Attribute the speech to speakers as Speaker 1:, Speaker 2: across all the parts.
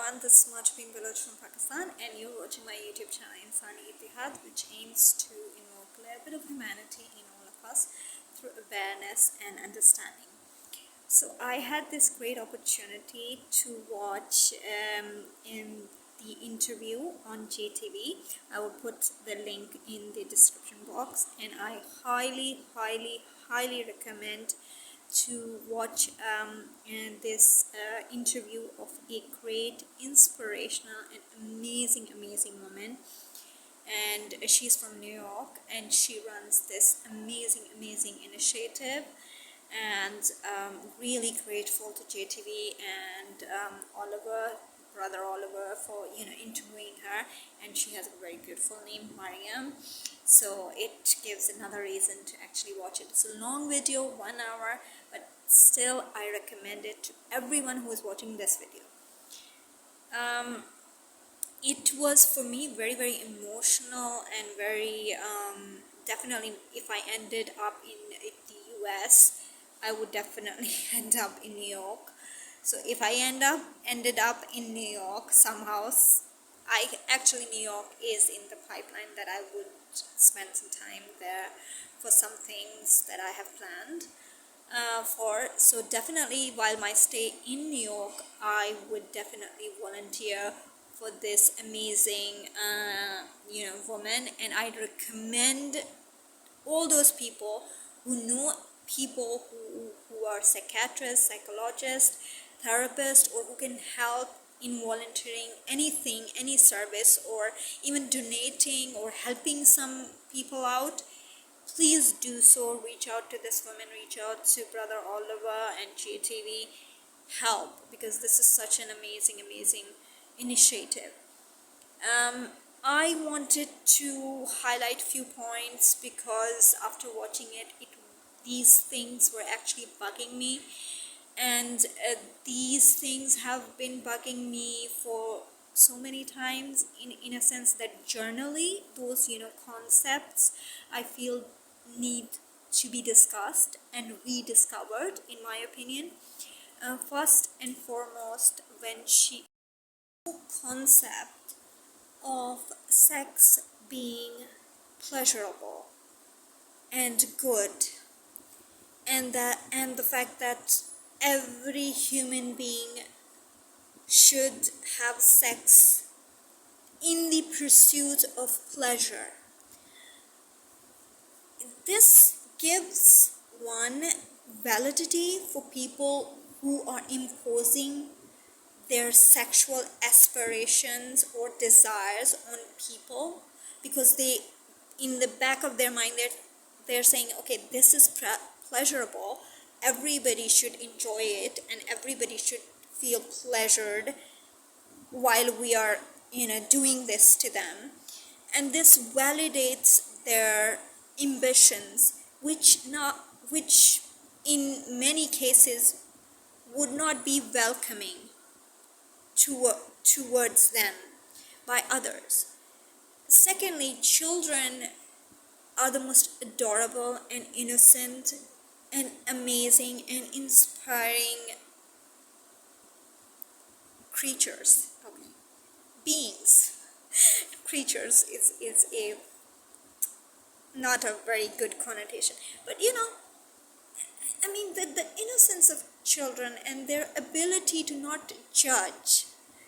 Speaker 1: everyone, this is Majbeen Village from Pakistan and you're watching my YouTube channel Insani Itihad, which aims to invoke a little bit of humanity in all of us through awareness and understanding. So I had this great opportunity to watch in the interview on JTV. I will put the link in the description box, and I highly recommend to watch this interview of a great, inspirational and amazing woman. And she's from New York, and she runs this amazing initiative, and really grateful to JTV and brother Oliver, for interviewing her. And she has a very beautiful name, Miriam, so it gives another reason to actually watch it. It's a long video, 1 hour, but still I recommend it to everyone who is watching this video. It was for me very emotional and very definitely, if I ended up in the US, I would definitely end up in New York. So if I ended up in New York somehow, New York is in the pipeline that I would spend some time there for some things that I have planned for. So definitely, while my stay in New York, I would definitely volunteer for this amazing woman. And I'd recommend all those people who know people who are psychiatrists, psychologists, therapists, or who can help in volunteering anything, any service, or even donating or helping some people out. Please do so. Reach out to this woman, reach out to Brother Oliver and JTV. Help, because this is such an amazing initiative. I wanted to highlight few points because after watching it, these things were actually bugging me, and these things have been bugging me for so many times, in a sense that generally those concepts I feel need to be discussed and rediscovered, in my opinion. First and foremost, when she concept of sex being pleasurable and good, and the fact that every human being should have sex in the pursuit of pleasure. This gives one validity for people who are imposing their sexual aspirations or desires on people, because they, in the back of their mind, they're saying, okay, this is pleasurable, everybody should enjoy it, and everybody should feel pleasured while we are doing this to them. And this validates their ambitions, which in many cases would not be welcoming towards them by others. Secondly, children are the most adorable and innocent and amazing and inspiring creatures, beings. Creatures is a not a very good connotation, but I mean, the innocence of children and their ability to not judge,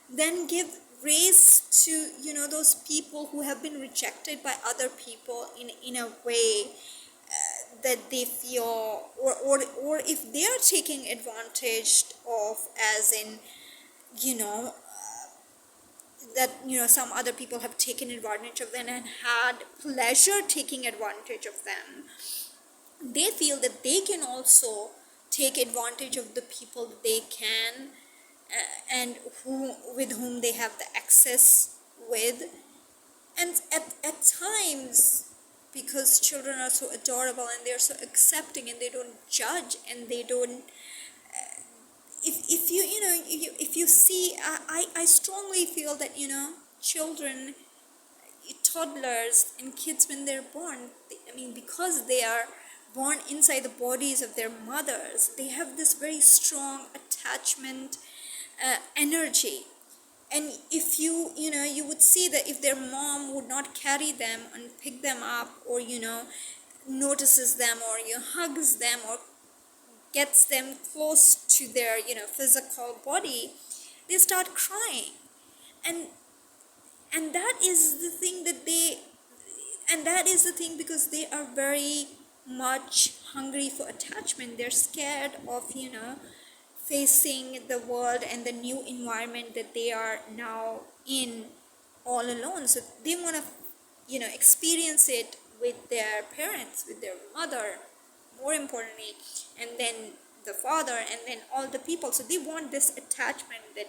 Speaker 1: then give raise to those people who have been rejected by other people in a way that they feel, or if they are taking advantage of, as in that some other people have taken advantage of them and had pleasure taking advantage of them, they feel that they can also take advantage of the people that they can, and with whom they have the access with. And at times, because children are so adorable and they're so accepting and they don't judge and they don't if you see, I strongly feel that children, toddlers and kids, when they're born, because they are born inside the bodies of their mothers, they have this very strong attachment energy And if you would see that if their mom would not carry them and pick them up, or notices them, or hugs them, or gets them close to their physical body, they start crying. And and that is the thing that they and that is the thing, because they are very much hungry for attachment. They're scared of facing the world and the new environment that they are now in all alone. So they want to experience it with their parents, with their mother, more importantly, and then the father, and then all the people. So they want this attachment that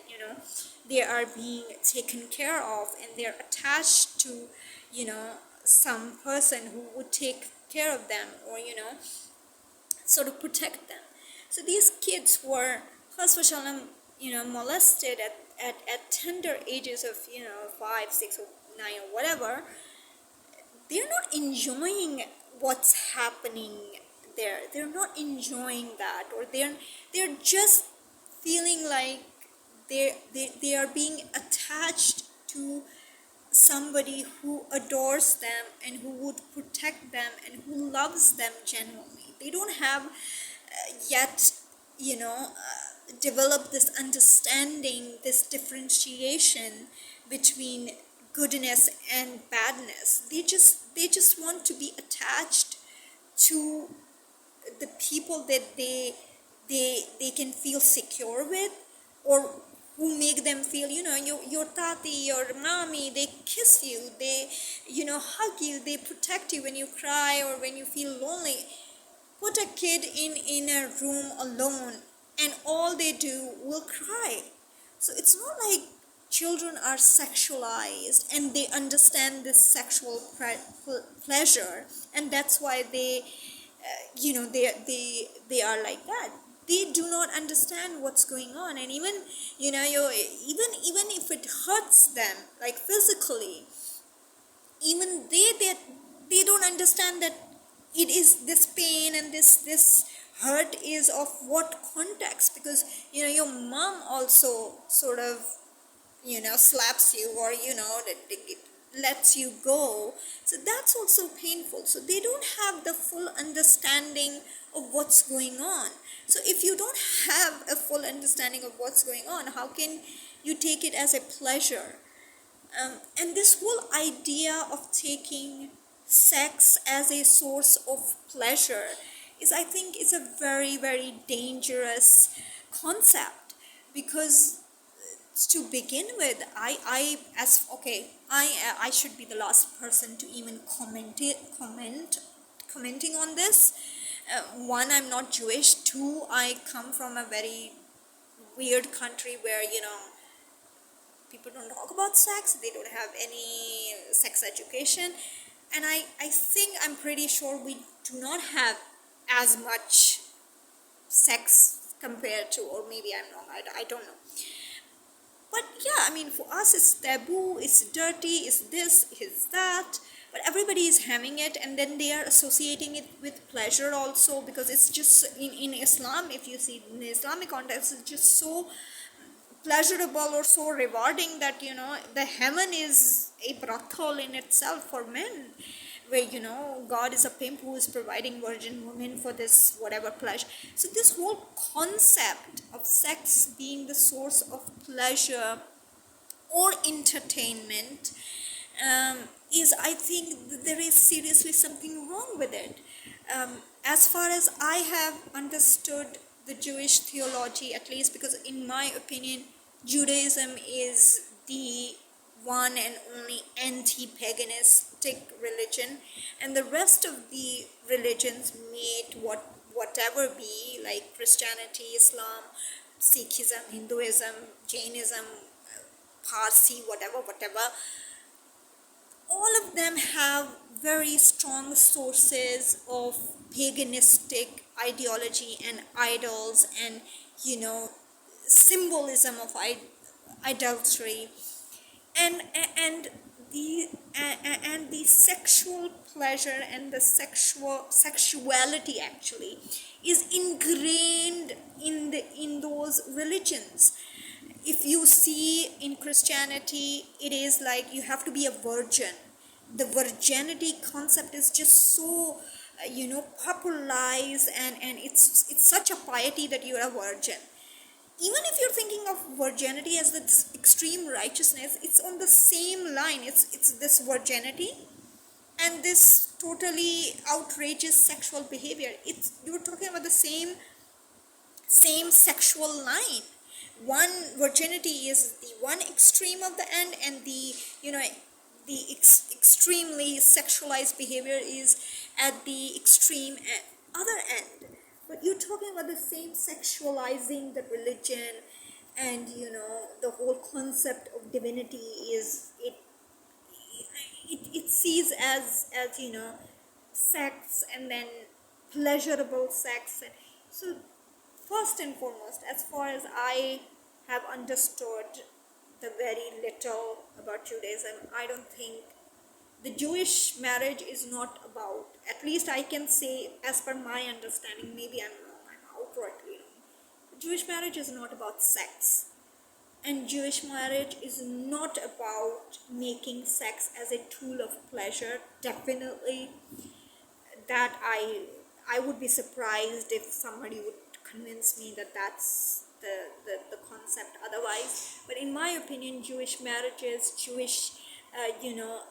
Speaker 1: they are being taken care of, and they're attached to some person who would take care of them, or sort of protect them. So these kids were first of all molested at tender ages of 5, 6, or 9, or whatever. They're not enjoying what's happening there. They're not enjoying that, or they're just feeling like they are being attached to somebody who adores them, and who would protect them, and who loves them genuinely. They don't have yet developed this understanding, this differentiation between goodness and badness. They just want to be attached to the people that they can feel secure with, or who make them feel, your tati, your mommy, they kiss you, they hug you, they protect you when you cry or when you feel lonely. Put a kid in a room alone, and all they do will cry. So it's not like children are sexualized and they understand this sexual pleasure, and that's why they are like that. They do not understand what's going on. And even even if it hurts them, like physically, even they don't understand that it is this pain, and this hurt is of what context, because your mom also sort of slaps you, or lets you go. So that's also painful. So they don't have the full understanding of what's going on. So if you don't have a full understanding of what's going on, how can you take it as a pleasure? And this whole idea of taking sex as a source of pleasure is, I think, is a very, very dangerous concept. Because to begin with, I should be the last person to even commenting on this. One, I'm not Jewish. Two, I come from a very weird country where people don't talk about sex. They don't have any sex education. And I think, I'm pretty sure we do not have as much sex compared to, or maybe I'm wrong, I don't know. But yeah, I mean, for us it's taboo, it's dirty, it's this, it's that. But everybody is having it, and then they are associating it with pleasure also, because it's just in Islam, if you see in the Islamic context, it's just so pleasurable or so rewarding that the heaven is a brothel in itself for men, where God is a pimp who is providing virgin women for this whatever pleasure. So this whole concept of sex being the source of pleasure or entertainment is, I think, there is seriously something wrong with it. As far as I have understood the Jewish theology, at least, because in my opinion Judaism is the one and only anti-paganistic religion, and the rest of the religions, may it whatever be, like Christianity, Islam, Sikhism, Hinduism, Jainism, Parsi, whatever, all of them have very strong sources of paganistic ideology and idols, and symbolism of idolatry, and the sexual pleasure and the sexuality actually is ingrained in those religions. if you see in Christianity, it is like you have to be a virgin. The virginity concept is just so popularized, and it's such a piety that you're a virgin. Even if you're thinking of virginity as this extreme righteousness, it's on the same line. It's this virginity and this totally outrageous sexual behavior. It's You're talking about the same sexual line. One virginity is the one extreme of the end, and extremely sexualized behavior is at the other end. But you're talking about the same sexualizing the religion, and the whole concept of divinity is it sees as sex, and then pleasurable sex. And so first and foremost, as far as I have understood the very little about Judaism, I don't think the Jewish marriage is not about, at least I can say as per my understanding, maybe I'm wrong, I'm outrightly wrong. Jewish marriage is not about sex. And Jewish marriage is not about making sex as a tool of pleasure. Definitely, that I would be surprised if somebody would convince me that that's the concept otherwise. But in my opinion, Jewish marriages, Jewish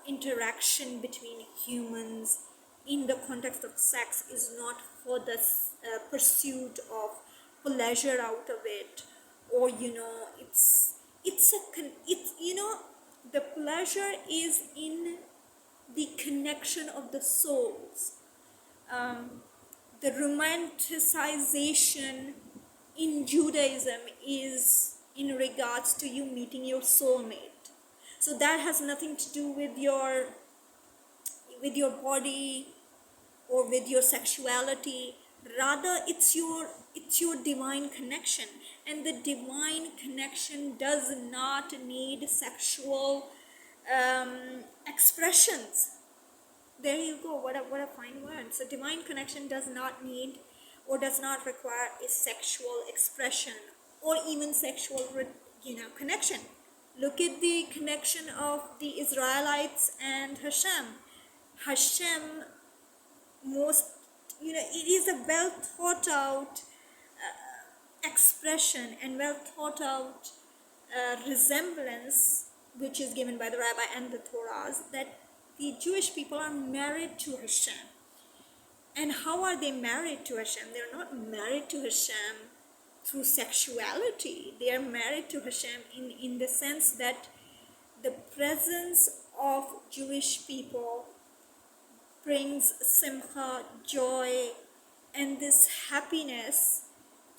Speaker 1: interaction between humans in the context of sex is not for the pursuit of pleasure out of it, or the pleasure is in the connection of the souls. The romanticization in Judaism is in regards to you meeting your soulmate. So that has nothing to do with your body or with your sexuality. Rather, it's your divine connection, and the divine connection does not need sexual expressions. There you go. What a fine word. So divine connection does not need or does not require a sexual expression or even sexual connection. Look at the connection of the Israelites and Hashem. Hashem, it is a well thought out expression and well thought out resemblance which is given by the rabbi and the Torahs, that the Jewish people are married to Hashem. And how are they married to Hashem? They're not married to Hashem through sexuality. They are married to Hashem in the sense that the presence of Jewish people brings simcha, joy, and this happiness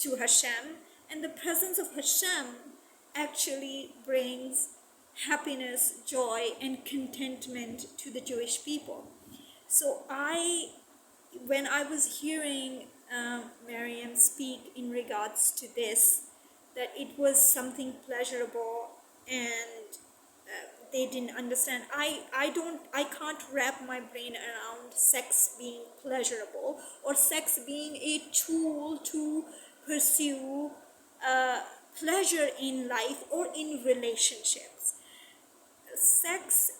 Speaker 1: to Hashem. And the presence of Hashem actually brings happiness, joy, and contentment to the Jewish people. So when I was hearing Miriam speak in regards to this, that it was something pleasurable and they didn't understand. I can't wrap my brain around sex being pleasurable or sex being a tool to pursue pleasure in life or in relationships. Sex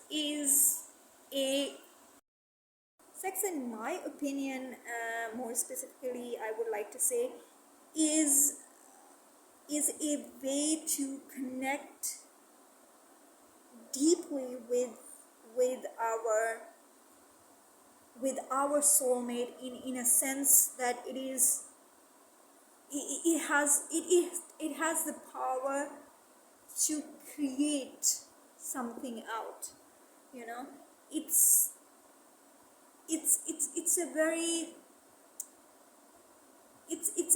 Speaker 1: in my opinion, more specifically, I would like to say, is a way to connect deeply with our soulmate in a sense that it has the power to create something out. It's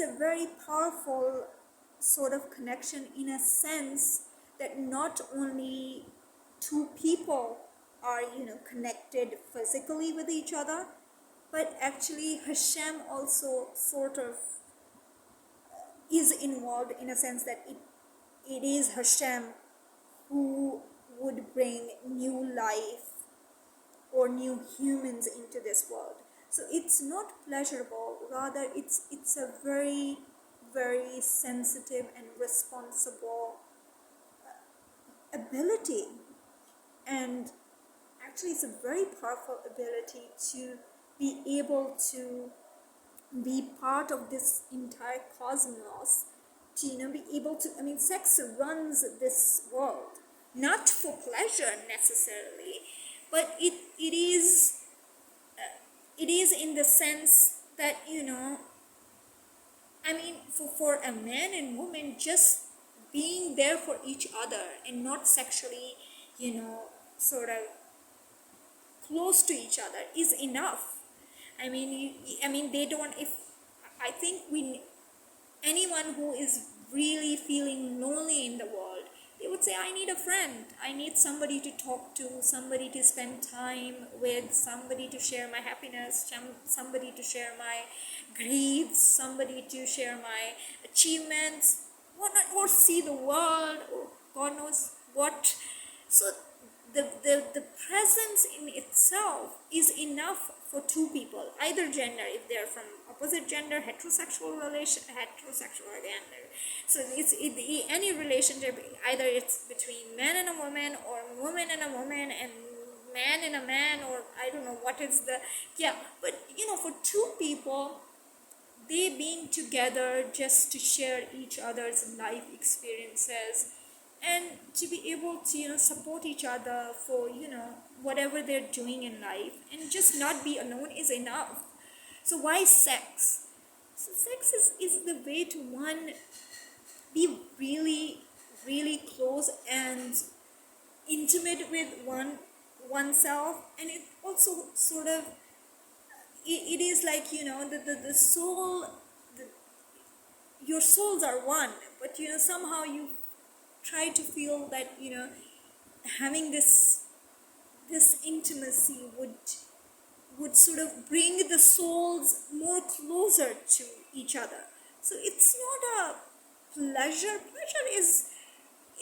Speaker 1: a very powerful sort of connection, in a sense that not only two people are connected physically with each other, but actually Hashem also sort of is involved, in a sense that it is Hashem who would bring new life or new humans into this world. So it's not pleasurable, rather it's a very, very sensitive and responsible ability, and actually it's a very powerful ability to be able to be part of this entire cosmos, to be able to, sex runs this world, not for pleasure necessarily, but it is in the sense that for a man and woman, just being there for each other and not sexually, sort of close to each other is enough. They don't. If I think we anyone who is really feeling lonely in the world, they would say, I need a friend. I need somebody to talk to, somebody to spend time with, somebody to share my happiness, somebody to share my griefs, somebody to share my achievements, whatnot, or see the world, or God knows what. So the presence in itself is enough for two people, either gender, if they're from opposite gender, heterosexual again. So any relationship, either it's between man and a woman, or woman and a woman, and man and a man, or I don't know what is the, but for two people, they being together just to share each other's life experiences, and to be able to support each other for whatever they're doing in life, and just not be alone is enough. So why sex? So sex is the way to, one, be really really close and intimate with oneself, and it also sort of, it is like the soul, the, your souls are one, but somehow you try to feel that having this intimacy would sort of bring the souls more closer to each other. So it's not a pleasure. Pleasure is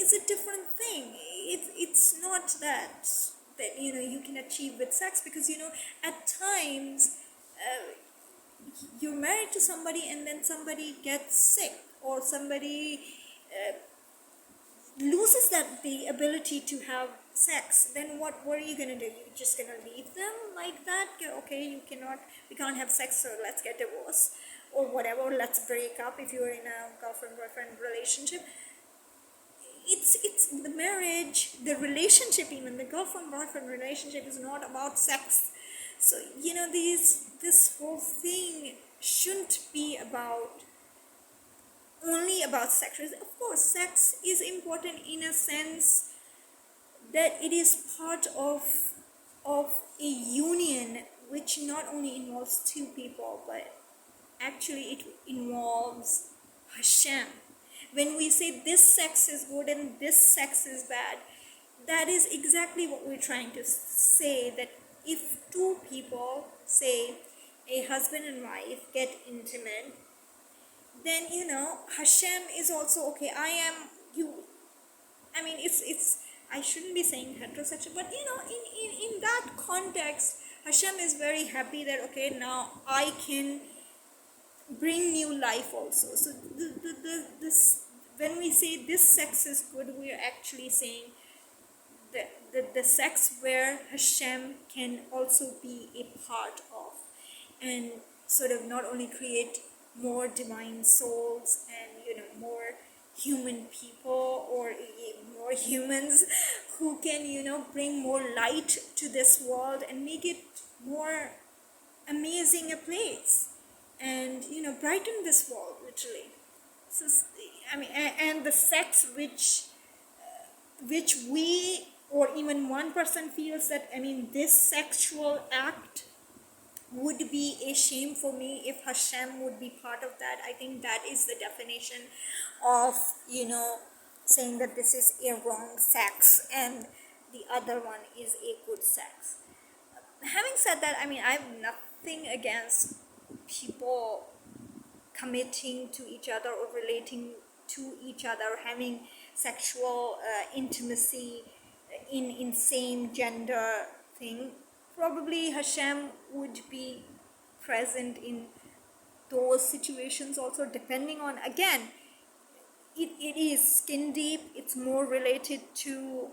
Speaker 1: a different thing. It's not that you can achieve with sex, because at times you're married to somebody and then somebody gets sick, or somebody loses the ability to have sex. Then what are you gonna do? You're just gonna leave them like that? Okay, we can't have sex, so let's get divorced, or whatever, let's break up if you're in a girlfriend-boyfriend relationship. It's the marriage, the relationship, even the girlfriend-boyfriend relationship is not about sex. So this whole thing shouldn't be only about sex. Of course, sex is important in a sense that it is part of a union which not only involves two people, but actually it involves Hashem. When we say this sex is good and this sex is bad, that is exactly what we're trying to say, that if two people, say a husband and wife, get intimate, then Hashem is also okay. I am you. It's I shouldn't be saying heterosexual, but in that context, Hashem is very happy that okay, now I can bring new life also. So this, when we say this sex is good, we are actually saying the sex where Hashem can also be a part of, and sort of not only create more divine souls and more human people, or more humans who can bring more light to this world and make it more amazing a place, and brighten this world literally. So and the sex which we, or even one person feels that this sexual act would be a shame for me if Hashem would be part of that. I think that is the definition of saying that this is a wrong sex and the other one is a good sex. Having said that, I have nothing against people committing to each other, or relating to each other, or having sexual intimacy in same gender thing. Probably Hashem would be present in those situations also, depending on, again, it is skin deep. It's more related to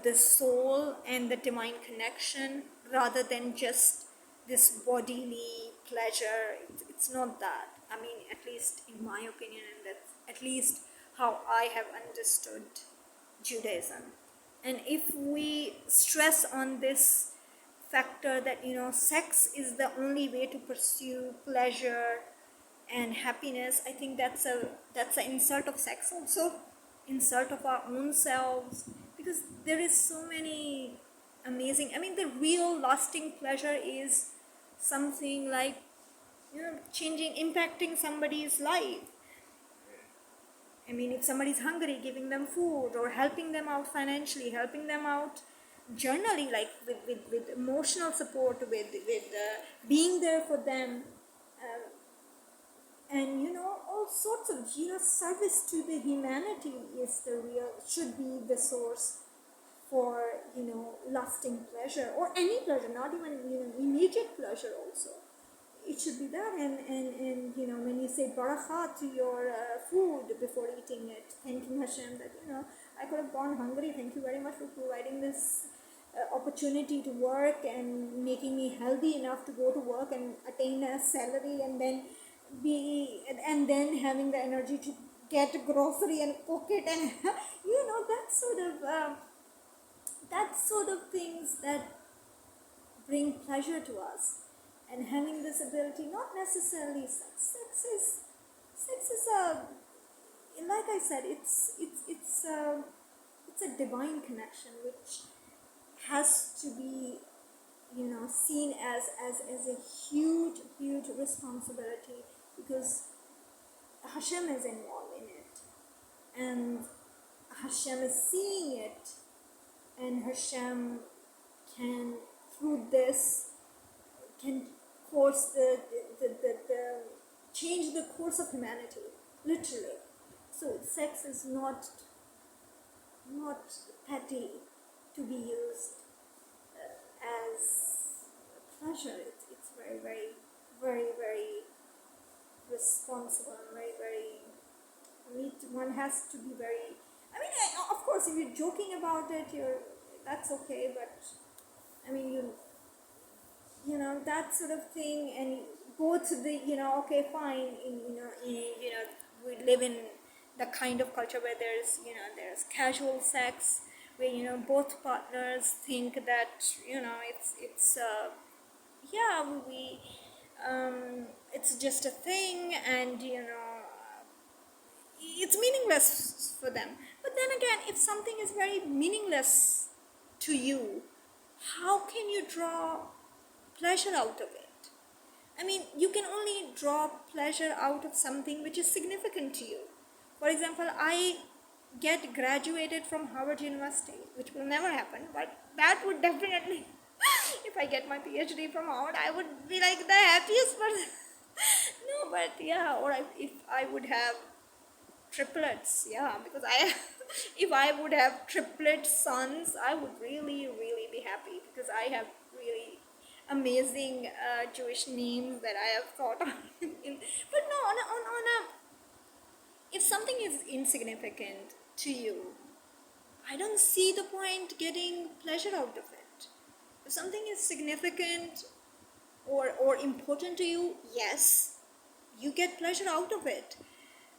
Speaker 1: the soul and the divine connection rather than just this bodily pleasure. It's not that. I mean, at least in my opinion, and that's at least how I have understood Judaism. And if we stress on this factor that, sex is the only way to pursue pleasure and happiness, I think that's an insult of sex also, insult of our own selves, because there is so many amazing, I mean, the real lasting pleasure is something like, changing, impacting somebody's life. I mean, if somebody's hungry, giving them food, or helping them out financially, helping them out generally, like with emotional support, with being there for them, and all sorts of service to the humanity is the real, should be the source for lasting pleasure, or any pleasure, not even immediate pleasure also. It should be that. And when you say barakah to your food before eating it, thanking Hashem that I could have gone hungry, thank you very much for providing this opportunity to work and making me healthy enough to go to work and attain a salary, and then having the energy to get grocery and cook it, and that sort of things that bring pleasure to us. And having this ability, not necessarily sex is a, like I said, it's a divine connection which has to be seen as a huge responsibility, because Hashem is involved in it, and Hashem is seeing it, and Hashem can, through this, can course the change the course of humanity, literally. So sex is not petty to be used as pleasure. It's very, very, very, very responsible, and very, one has to be very, I mean, of course, if you're joking about it, that's okay, but I mean, that sort of thing, and go to the, okay, fine, we live in the kind of culture where there's casual sex, where, both partners think that, it's yeah, it's just a thing, and, it's meaningless for them. But then again, if something is very meaningless to you, how can you draw pleasure out of it? I mean, you can only draw pleasure out of something which is significant to you. For example, I get graduated from Harvard University, which will never happen, but that would definitely, if I get my PhD from Harvard, I would be like the happiest person. No, but yeah, or if I would have triplets, yeah, because if I would have triplet sons, I would really, really be happy, because I have really amazing Jewish names that I have thought of. But no, on a, if something is insignificant to you, I don't see the point getting pleasure out of it. If something is significant or important to you, yes, you get pleasure out of it.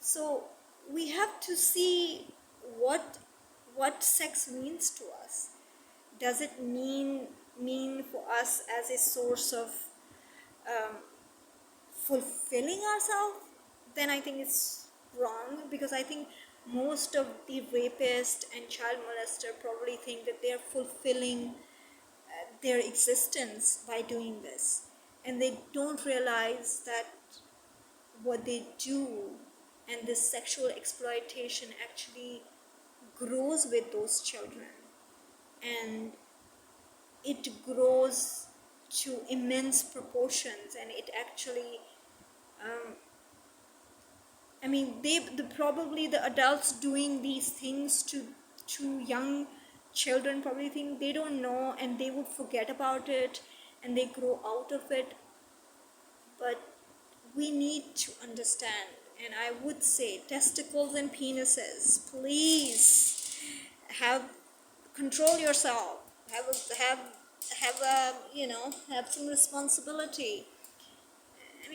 Speaker 1: So we have to see what sex means to us. Does it mean for us as a source of fulfilling ourselves? Then I think it's wrong, because I think most of the rapist and child molester probably think that they're fulfilling their existence by doing this, and they don't realize that what they do and this sexual exploitation actually grows with those children, and it grows to immense proportions, and it actually I mean, probably the adults doing these things to young children probably think they don't know, and they would forget about it, and they grow out of it. But we need to understand And I would say testicles and penises, please have control yourself. Have some responsibility. I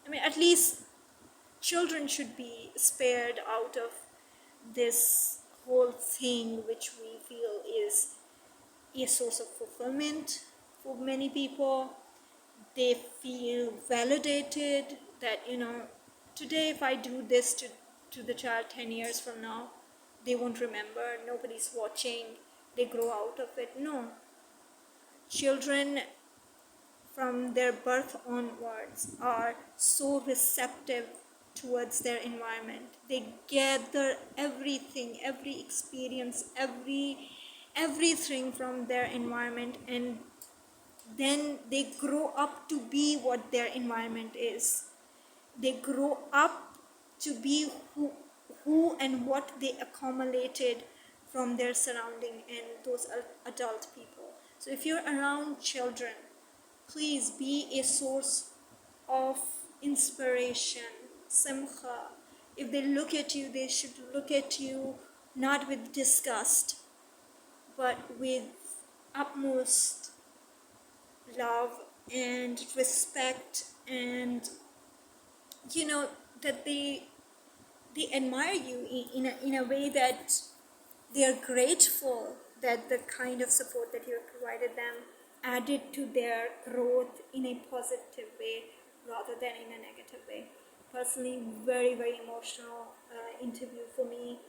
Speaker 1: mean, at least children should be spared out of this whole thing, which we feel is a source of fulfillment for many people. They feel validated that, today if I do this to the child 10 years from now, they won't remember, nobody's watching, they grow out of it. No. Children from their birth onwards are so receptive towards their environment. They gather everything, every experience, everything from their environment, and then they grow up to be what their environment is. They grow up to be who and what they accumulated from their surrounding and those adult people. So if you're around children, please be a source of inspiration, simcha. If they look at you, they should look at you not with disgust, but with utmost love and respect, and that they admire you in a way that they are grateful that the kind of support that you have provided them added to their growth in a positive way rather than in a negative way. Personally, very, very emotional interview for me,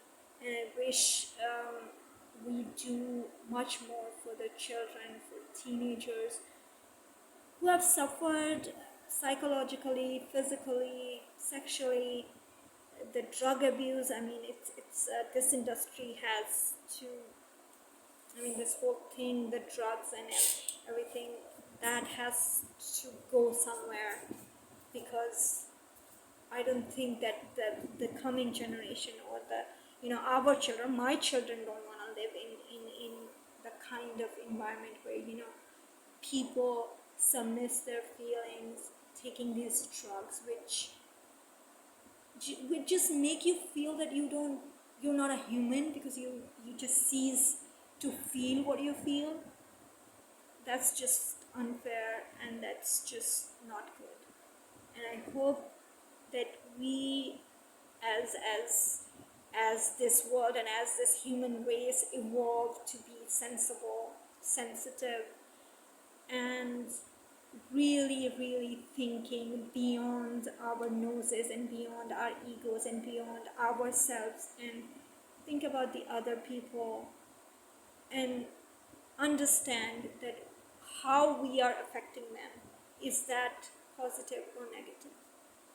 Speaker 1: and I wish we do much more for the children, for teenagers who have suffered psychologically, physically, sexually, the drug abuse. I mean, it's this industry has to, this whole thing, the drugs and everything, that has to go somewhere, because I don't think that the coming generation or our children, my children, don't want to live in the kind of environment where people submiss their feelings, taking these drugs, which just make you feel that you're not a human, because you just cease to feel what you feel. That's just unfair, and that's just not good. And I hope that we as this world and as this human race evolve to be sensible, sensitive, and really, really thinking beyond our noses and beyond our egos and beyond ourselves, and think about the other people and understand that how we are affecting them. Is that positive or negative?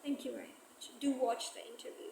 Speaker 1: Thank you very much. Do watch the interview.